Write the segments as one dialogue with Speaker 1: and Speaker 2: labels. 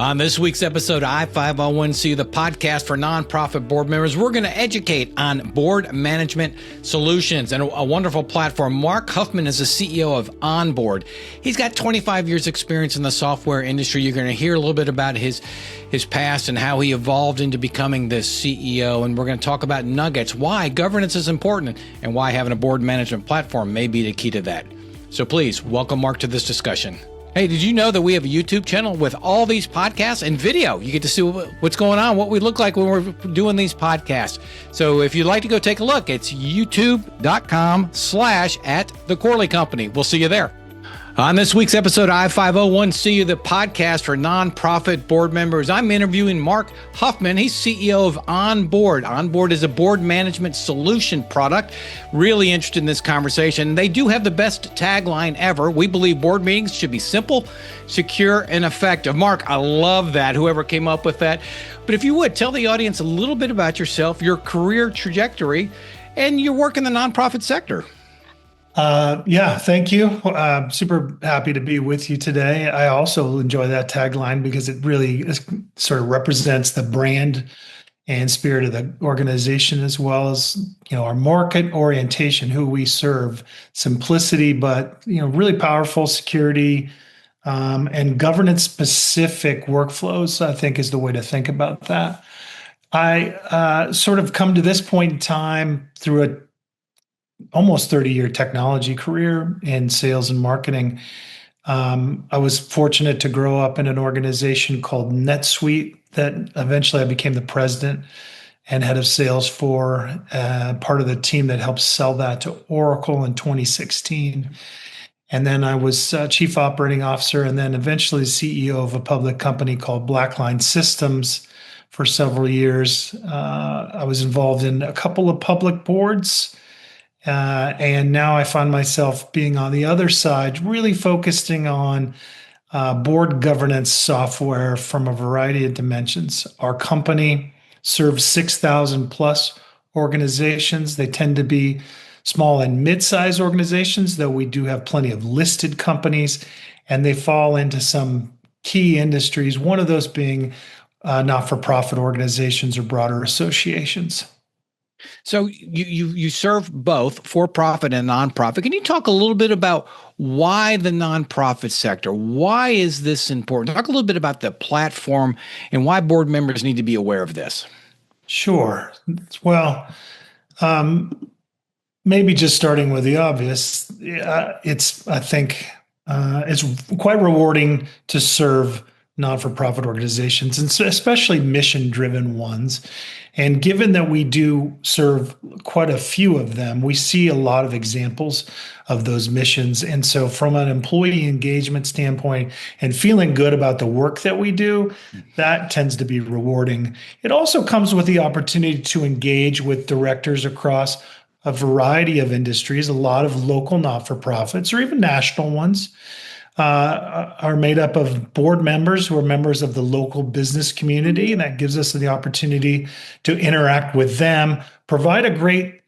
Speaker 1: On this week's episode of I-501C, the podcast for nonprofit board members, we're going to educate on board management solutions and a wonderful platform. Marc Huffman is the CEO of OnBoard. He's got 25 years experience in the software industry. You're going to hear a little bit about his past and how he evolved into becoming the CEO. And we're going to talk about nuggets, why governance is important, and why having a board management platform may be the key to that. So please welcome Marc to this discussion. Hey, did you know that we have a YouTube channel with all these podcasts and video? You get to see what's going on, what we look like when we're doing these podcasts. So if you'd like to go take a look, it's youtube.com/@thecorleycompany. We'll see you there. On this week's episode of I-501C, the podcast for nonprofit board members, I'm interviewing Marc Huffman. He's CEO of OnBoard. OnBoard is a board management solution product. Really interested in this conversation. They do have the best tagline ever. We believe board meetings should be simple, secure, and effective. Marc, I love that, whoever came up with that. But if you would, tell the audience a little bit about yourself, your career trajectory, and your work in the nonprofit sector.
Speaker 2: Thank you. Super happy to be with you today. I also enjoy that tagline because it really sort of represents the brand and spirit of the organization, as well as, our market orientation, who we serve, simplicity, but, really powerful security, and governance specific workflows, I think is the way to think about that. I, sort of come to this point in time through a almost 30-year technology career in sales and marketing. I was fortunate to grow up in an organization called NetSuite that eventually I became the president and head of sales for, part of the team that helped sell that to Oracle in 2016. And then I was chief operating officer and then eventually CEO of a public company called Blackline Systems for several years. I was involved in a couple of public boards. And now I find myself being on the other side, really focusing on board governance software from a variety of dimensions. Our company serves 6,000 plus organizations. They tend to be small and mid-sized organizations, though we do have plenty of listed companies, and they fall into some key industries, one of those being not-for-profit organizations or broader associations.
Speaker 1: So you serve both for-profit and nonprofit. Can you talk a little bit about why the nonprofit sector? Why is this important? Talk a little bit about the platform and why board members need to be aware of this.
Speaker 2: Sure. Well, maybe just starting with the obvious, it's quite rewarding to serve not-for-profit organizations, and especially mission-driven ones. And given that we do serve quite a few of them, we see a lot of examples of those missions. And so from an employee engagement standpoint and feeling good about the work that we do, that tends to be rewarding. It also comes with the opportunity to engage with directors across a variety of industries. A lot of local not-for-profits or even national ones are made up of board members who are members of the local business community. And that gives us the opportunity to interact with them, provide a great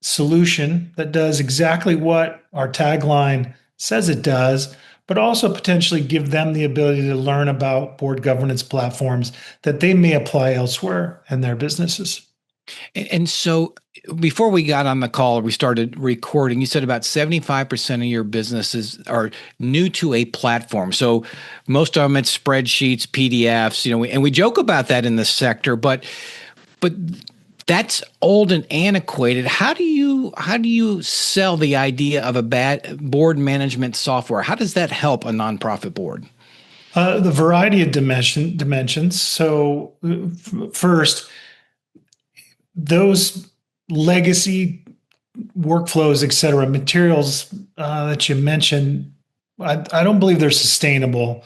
Speaker 2: solution that does exactly what our tagline says it does, but also potentially give them the ability to learn about board governance platforms that they may apply elsewhere in their businesses.
Speaker 1: And so before we got on the call, we started recording, you said about 75% of your businesses are new to a platform. So most of them it's spreadsheets, PDFs, and we joke about that in the sector, but that's old and antiquated. How do you sell the idea of a bad board management software? How does that help a nonprofit board?
Speaker 2: The variety of dimensions. So first, those legacy workflows, et cetera, materials that you mentioned, I don't believe they're sustainable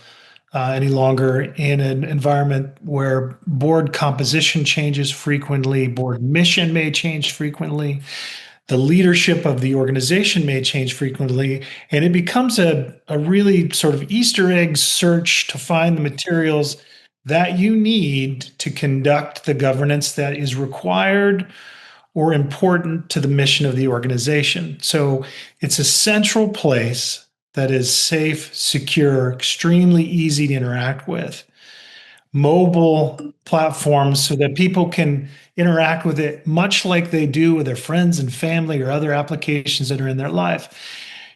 Speaker 2: any longer in an environment where board composition changes frequently, board mission may change frequently, the leadership of the organization may change frequently, and it becomes a really sort of Easter egg search to find the materials that you need to conduct the governance that is required or important to the mission of the organization. So it's a central place that is safe, secure, extremely easy to interact with. mobile platforms so that people can interact with it much like they do with their friends and family or other applications that are in their life,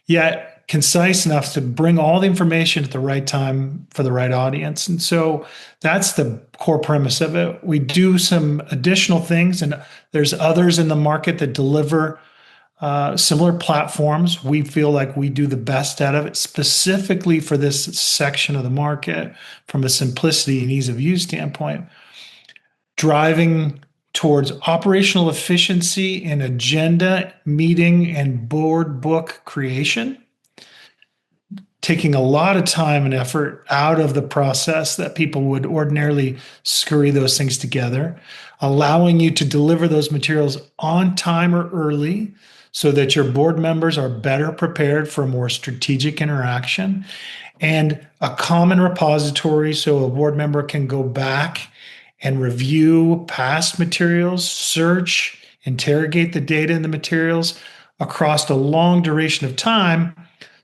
Speaker 2: yet concise enough to bring all the information at the right time for the right audience. And so that's the core premise of it. We do some additional things, and there's others in the market that deliver similar platforms. We feel like we do the best out of it specifically for this section of the market from a simplicity and ease of use standpoint, driving towards operational efficiency in agenda, meeting, and board book creation, taking a lot of time and effort out of the process that people would ordinarily scurry those things together, allowing you to deliver those materials on time or early so that your board members are better prepared for a more strategic interaction, and a common repository so a board member can go back and review past materials, search, interrogate the data in the materials across a long duration of time,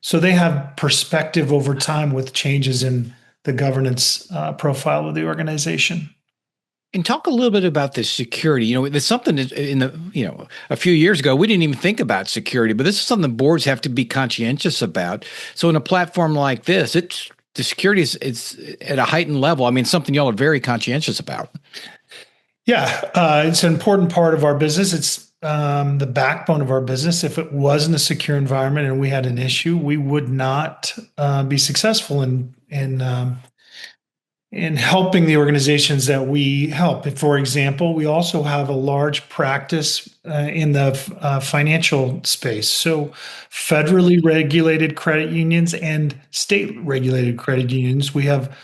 Speaker 2: so they have perspective over time with changes in the governance profile of the organization.
Speaker 1: And talk a little bit about the security. There's something in a few years ago, we didn't even think about security, but this is something the boards have to be conscientious about. So in a platform like this, the security is at a heightened level. I mean, something y'all are very conscientious about.
Speaker 2: Yeah, it's an important part of our business. It's the backbone of our business. If it wasn't a secure environment and we had an issue, we would not be successful in helping the organizations that we help. For example, we also have a large practice in the financial space. So federally regulated credit unions and state regulated credit unions, we have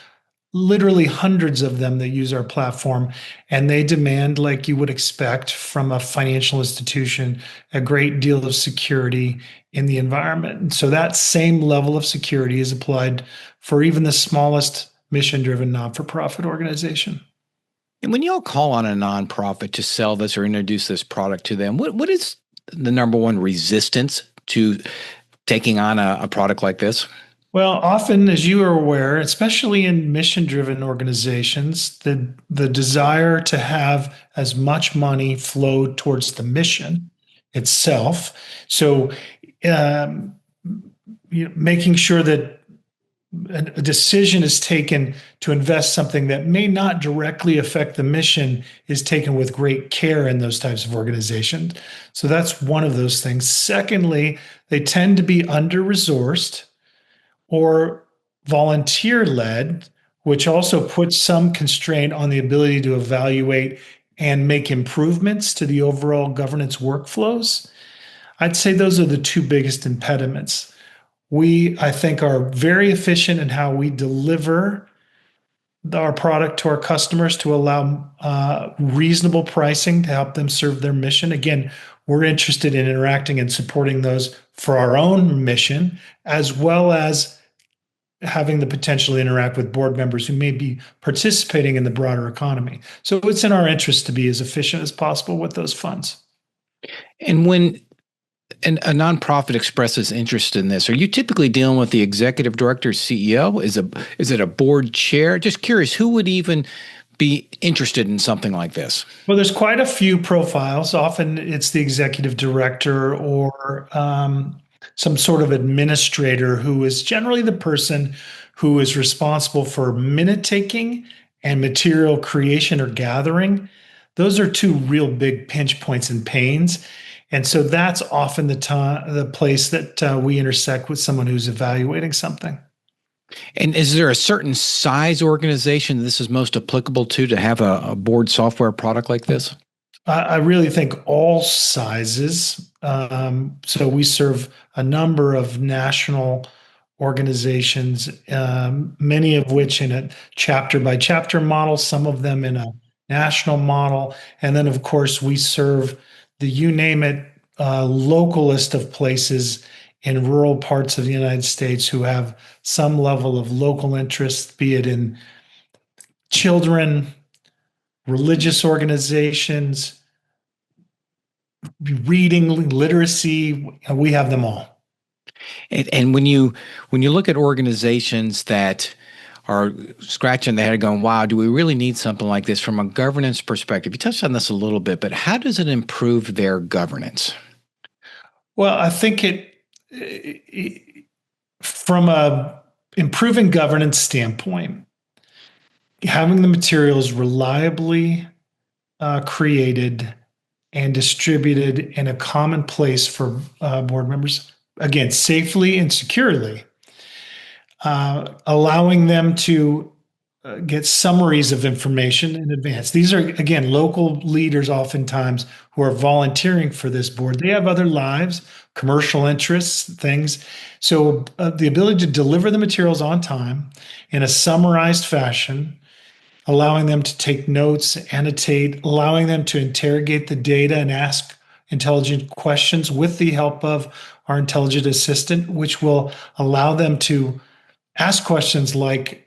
Speaker 2: literally hundreds of them that use our platform, and they demand, like you would expect from a financial institution, a great deal of security in the environment. And so that same level of security is applied for even the smallest mission-driven not-for-profit organization.
Speaker 1: And when y'all call on a nonprofit to sell this or introduce this product to them, what is the number one resistance to taking on a product like this?
Speaker 2: Well, often, as you are aware, especially in mission-driven organizations, the desire to have as much money flow towards the mission itself. So, making sure that a decision is taken to invest something that may not directly affect the mission is taken with great care in those types of organizations. So that's one of those things. Secondly, they tend to be under-resourced or volunteer-led, which also puts some constraint on the ability to evaluate and make improvements to the overall governance workflows. I'd say those are the two biggest impediments. We, I think, are very efficient in how we deliver our product to our customers to allow reasonable pricing to help them serve their mission. Again, we're interested in interacting and supporting those for our own mission, as well as having the potential to interact with board members who may be participating in the broader economy. So it's in our interest to be as efficient as possible with those funds.
Speaker 1: And when a nonprofit expresses interest in this, are you typically dealing with the executive director, CEO? Is it a board chair? Just curious, who would even be interested in something like this?
Speaker 2: Well, there's quite a few profiles. Often it's the executive director or some sort of administrator who is generally the person who is responsible for minute taking and material creation or gathering. Those are two real big pinch points and pains. And so that's often the place that we intersect with someone who's evaluating something.
Speaker 1: And is there a certain size organization this is most applicable to have a board software product like this?
Speaker 2: I really think all sizes. So we serve a number of national organizations, many of which in a chapter by chapter model, some of them in a national model. And then, of course, we serve the you name it localist of places in rural parts of the United States who have some level of local interest, be it in children, religious organizations, reading, literacy. We have them all.
Speaker 1: And when you look at organizations that are scratching their head going, wow, do we really need something like this from a governance perspective? You touched on this a little bit, but how does it improve their governance?
Speaker 2: Well, I think from a improving governance standpoint, having the materials reliably created and distributed in a common place for board members, again, safely and securely, allowing them to get summaries of information in advance. These are, again, local leaders oftentimes who are volunteering for this board. They have other lives, commercial interests, things. So the ability to deliver the materials on time in a summarized fashion, allowing them to take notes, annotate, allowing them to interrogate the data and ask intelligent questions with the help of our intelligent assistant, which will allow them to ask questions like,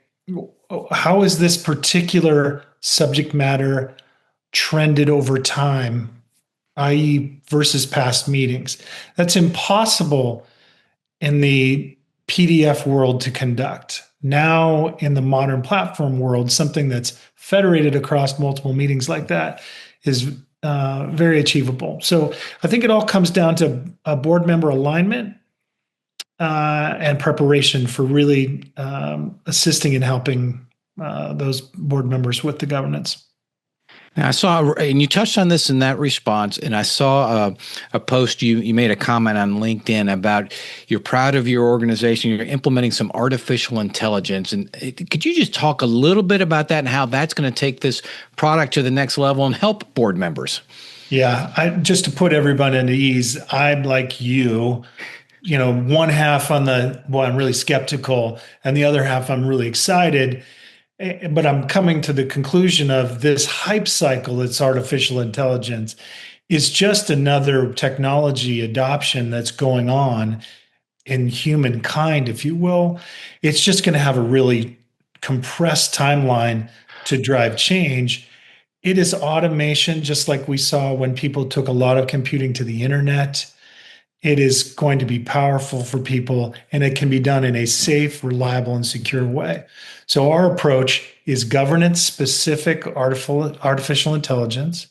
Speaker 2: how is this particular subject matter trended over time, i.e., versus past meetings? That's impossible in the PDF world to conduct. Now, in the modern platform world, something that's federated across multiple meetings like that is very achievable. So I think it all comes down to a board member alignment and preparation for really assisting and helping those board members with the governance.
Speaker 1: Now, I saw, and you touched on this in that response, and I saw a post, you made a comment on LinkedIn about you're proud of your organization, you're implementing some artificial intelligence. And could you just talk a little bit about that and how that's going to take this product to the next level and help board members?
Speaker 2: Yeah, just to put everyone at ease, I'm like you, one half on I'm really skeptical, and the other half I'm really excited. But I'm coming to the conclusion of this hype cycle that's artificial intelligence is just another technology adoption that's going on in humankind, if you will. It's just going to have a really compressed timeline to drive change. It is automation, just like we saw when people took a lot of computing to the internet. It is going to be powerful for people, and it can be done in a safe, reliable, and secure way. So our approach is governance-specific artificial intelligence.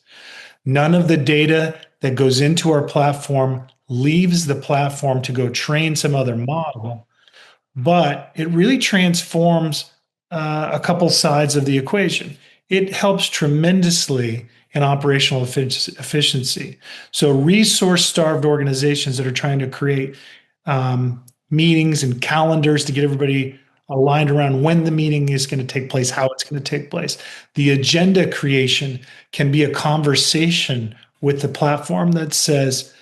Speaker 2: None of the data that goes into our platform leaves the platform to go train some other model, but it really transforms a couple sides of the equation. It helps tremendously in operational efficiency. So resource-starved organizations that are trying to create meetings and calendars to get everybody aligned around when the meeting is going to take place, how it's going to take place. The agenda creation can be a conversation with the platform that says,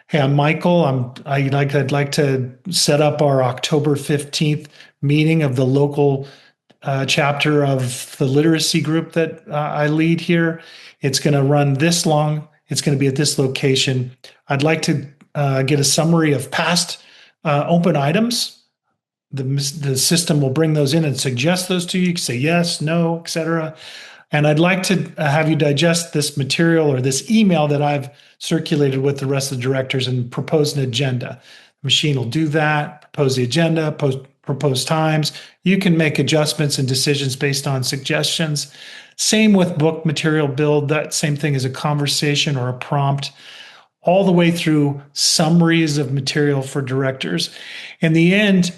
Speaker 2: hey, I'm Michael. I'd like to set up our October 15th meeting of the local chapter of the literacy group that I lead here. It's going to run this long. It's going to be at this location. I'd like to get a summary of past open items. The system will bring those in and suggest those to you. You can say yes, no, etc. And I'd like to have you digest this material or this email that I've circulated with the rest of the directors and propose an agenda. The machine will do that, propose the agenda, propose times. You can make adjustments and decisions based on suggestions. Same with book material build. That same thing as a conversation or a prompt, all the way through summaries of material for directors. In the end,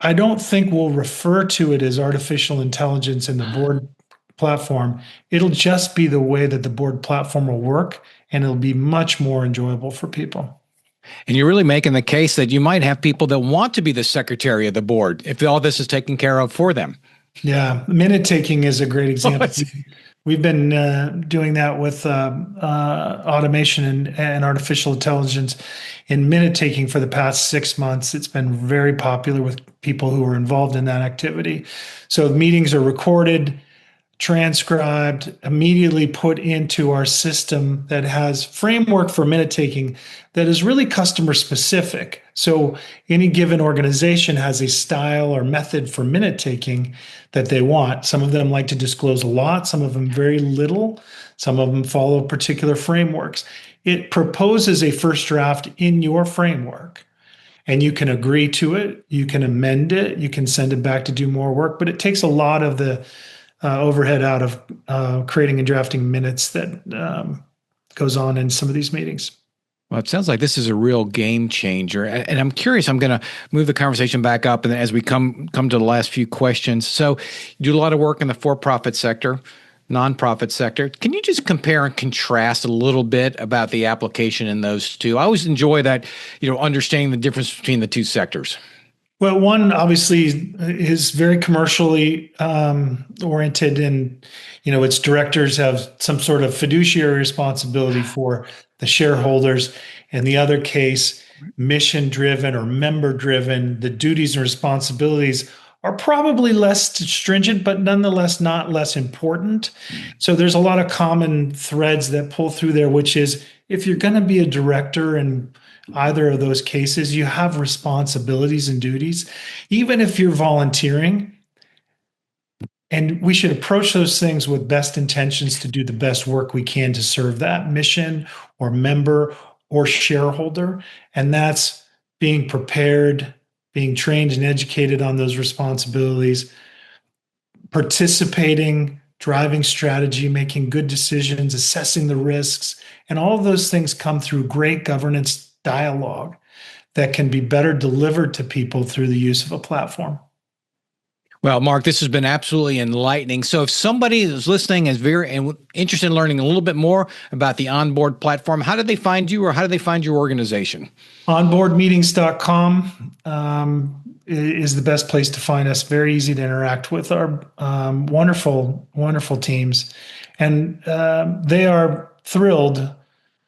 Speaker 2: I don't think we'll refer to it as artificial intelligence in the board platform. It'll just be the way that the board platform will work, and it'll be much more enjoyable for people.
Speaker 1: And you're really making the case that you might have people that want to be the secretary of the board if all this is taken care of for them.
Speaker 2: Yeah, minute taking is a great example. We've been doing that with automation and artificial intelligence in minute taking for the past 6 months. It's been very popular with people who are involved in that activity. So meetings are recorded, transcribed, immediately put into our system that has framework for minute taking that is really customer specific. So any given organization has a style or method for minute taking that they want. Some of them like to disclose a lot, some of them very little, some of them follow particular frameworks. It proposes a first draft in your framework. and you can agree to it, you can amend it, you can send it back to do more work, but it takes a lot of the overhead out of creating and drafting minutes that goes on in some of these meetings.
Speaker 1: Well, it sounds like this is a real game changer. And I'm curious, I'm going to move the conversation back up and as we come to the last few questions. So you do a lot of work in the for-profit sector, nonprofit sector. Can you just compare and contrast a little bit about the application in those two? I always enjoy that, understanding the difference between the two sectors.
Speaker 2: Well, one obviously is very commercially oriented, and its directors have some sort of fiduciary responsibility for the shareholders. In the other case, mission-driven or member-driven, the duties and responsibilities are probably less stringent, but nonetheless not less important. So there's a lot of common threads that pull through there, which is if you're going to be a director in either of those cases, you have responsibilities and duties, even if you're volunteering. And we should approach those things with best intentions to do the best work we can to serve that mission or member or shareholder. And that's being prepared, being trained and educated on those responsibilities, participating, driving strategy, making good decisions, assessing the risks. And all of those things come through great governance dialogue that can be better delivered to people through the use of a platform.
Speaker 1: Well, Marc, this has been absolutely enlightening. So if somebody is listening is very interested in learning a little bit more about the OnBoard platform, how did they find you or how did they find your organization?
Speaker 2: OnBoardmeetings.com is the best place to find us. Very easy to interact with our wonderful, wonderful teams. And they are thrilled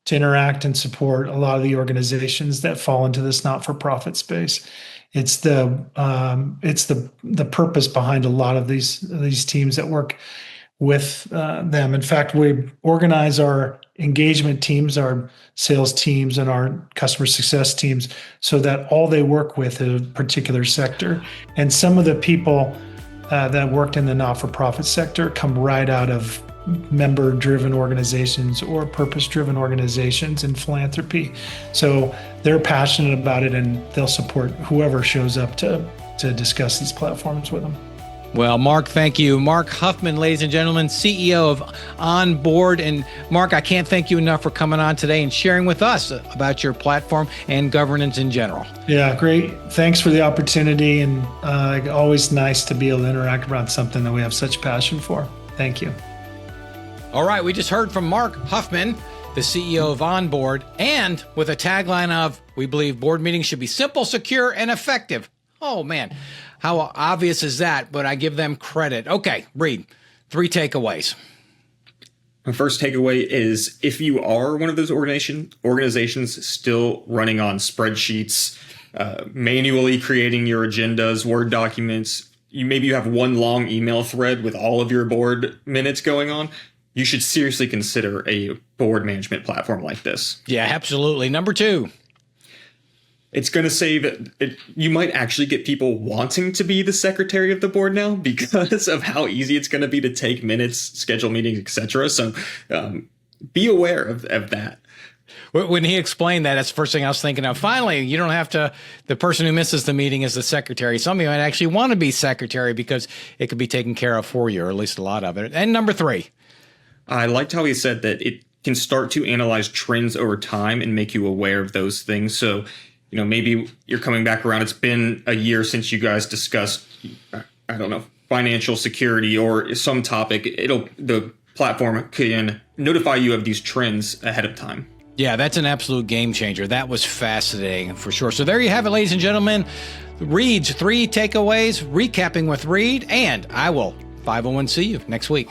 Speaker 2: to interact and support a lot of the organizations that fall into this not-for-profit space. It's the purpose behind a lot of these teams that work with them. In fact, we organize our engagement teams, our sales teams, and our customer success teams so that all they work with is a particular sector. And some of the people that worked in the not-for-profit sector come right out of member-driven organizations or purpose-driven organizations in philanthropy. So they're passionate about it and they'll support whoever shows up to discuss these platforms with them.
Speaker 1: Well, Marc, thank you. Marc Huffman, ladies and gentlemen, CEO of OnBoard. And Marc, I can't thank you enough for coming on today and sharing with us about your platform and governance in general.
Speaker 2: Yeah, great. Thanks for the opportunity, and always nice to be able to interact around something that we have such passion for. Thank you.
Speaker 1: All right, we just heard from Marc Huffman, the CEO of OnBoard, and with a tagline of, we believe board meetings should be simple, secure, and effective. Oh, man, how obvious is that? But I give them credit. Okay, Reed, 3 takeaways.
Speaker 3: My first takeaway is if you are one of those organizations still running on spreadsheets, manually creating your agendas, Word documents, maybe you have one long email thread with all of your board minutes going on, you should seriously consider a board management platform like this.
Speaker 1: Yeah, absolutely. Number 2.
Speaker 3: It's going to save it. You might actually get people wanting to be the secretary of the board now because of how easy it's going to be to take minutes, schedule meetings, etc. So be aware of that.
Speaker 1: When he explained that, that's the first thing I was thinking of. Finally, you don't have to, the person who misses the meeting is the secretary. Some of you might actually want to be secretary because it could be taken care of for you, or at least a lot of it. And number 3.
Speaker 3: I liked how he said that it can start to analyze trends over time and make you aware of those things. So, maybe you're coming back around. It's been a year since you guys discussed, I don't know, financial security or some topic. The platform can notify you of these trends ahead of time.
Speaker 1: Yeah, that's an absolute game changer. That was fascinating for sure. So there you have it, ladies and gentlemen. Reed's 3 takeaways, recapping with Reed, and I will 501 see you next week.